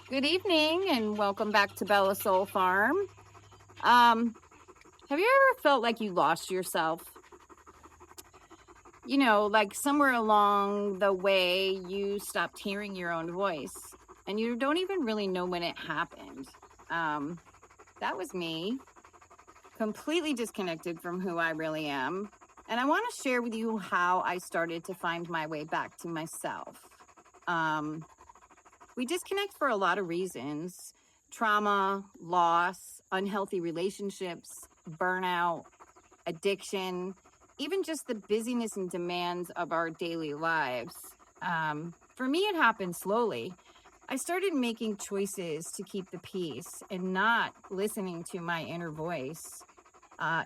Good evening and welcome back to Bella Soul Farm. Have you ever felt like you lost yourself? Like somewhere along the way you stopped hearing your own voice and you don't even really know when it happened. That was me, completely disconnected from who I really am. And I want to share with you how I started to find my way back to myself. We disconnect for a lot of reasons: trauma, loss, unhealthy relationships, burnout, addiction, even just the busyness and demands of our daily lives. For me, it happened slowly. I started making choices to keep the peace and not listening to my inner voice,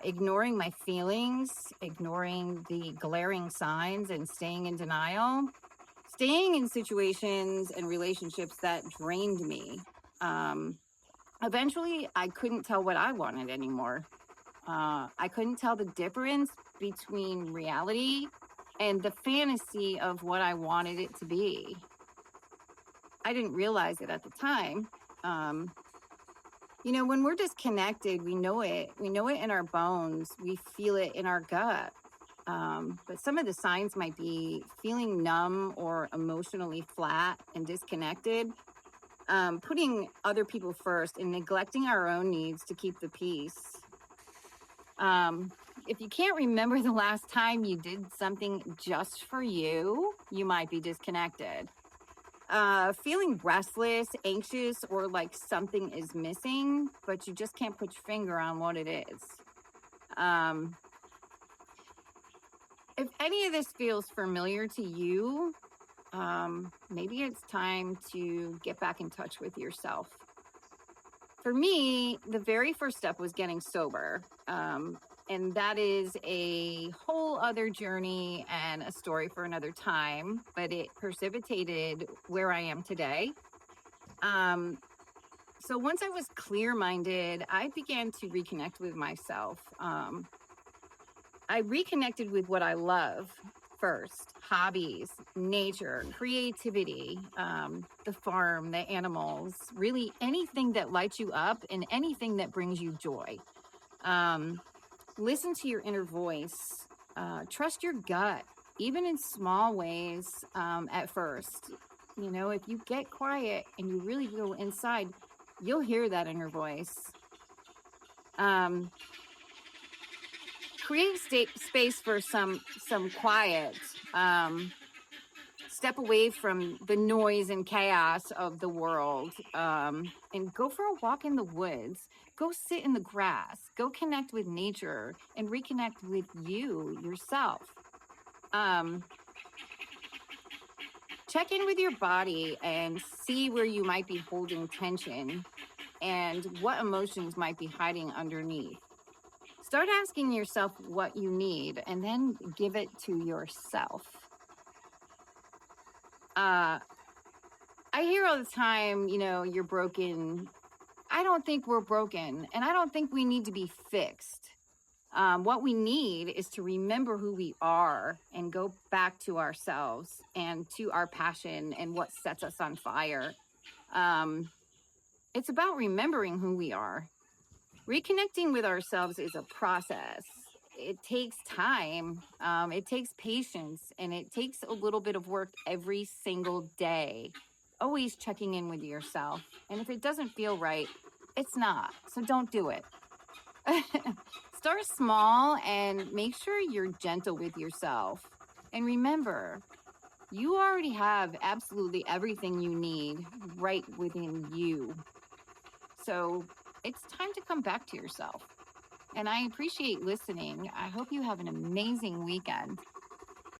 ignoring my feelings, ignoring the glaring signs, and staying in denial. Staying in situations and relationships that drained me. Um, Eventually, I couldn't tell what I wanted anymore. I couldn't tell the difference between reality and the fantasy of what I wanted it to be. I didn't realize it at the time. When we're disconnected, we know it. We know it in our bones. We feel it in our gut. But some of the signs might be feeling numb or emotionally flat and disconnected, putting other people first and neglecting our own needs to keep the peace. If you can't remember the last time you did something just for you, you might be disconnected. Feeling restless, anxious, or like something is missing, but you just can't put your finger on what it is. If any of this feels familiar to you, maybe it's time to get back in touch with yourself. For me, the very first step was getting sober. And that is a whole other journey and a story for another time, but it precipitated where I am today. So once I was clear-minded, I began to reconnect with myself. I reconnected with what I love first: hobbies, nature, creativity, the farm, the animals, really anything that lights you up and anything that brings you joy. Listen to your inner voice. Trust your gut, even in small ways at first. If you get quiet and you really go inside, you'll hear that inner voice. Create space for some quiet. Step away from the noise and chaos of the world, and go for a walk in the woods. Go sit in the grass. Go connect with nature and reconnect with yourself. Check in with your body and see where you might be holding tension and what emotions might be hiding underneath. Start asking yourself what you need and then give it to yourself. I hear all the time, you're broken. I don't think we're broken, and I don't think we need to be fixed. What we need is to remember who we are and go back to ourselves and to our passion and what sets us on fire. It's about remembering who we are. Reconnecting with ourselves is a process. It takes time, it takes patience, and it takes a little bit of work every single day. Always checking in with yourself. And if it doesn't feel right, it's not. So don't do it. Start small and make sure you're gentle with yourself. And remember, you already have absolutely everything you need right within you. So it's time to come back to yourself. And I appreciate listening. I hope you have an amazing weekend.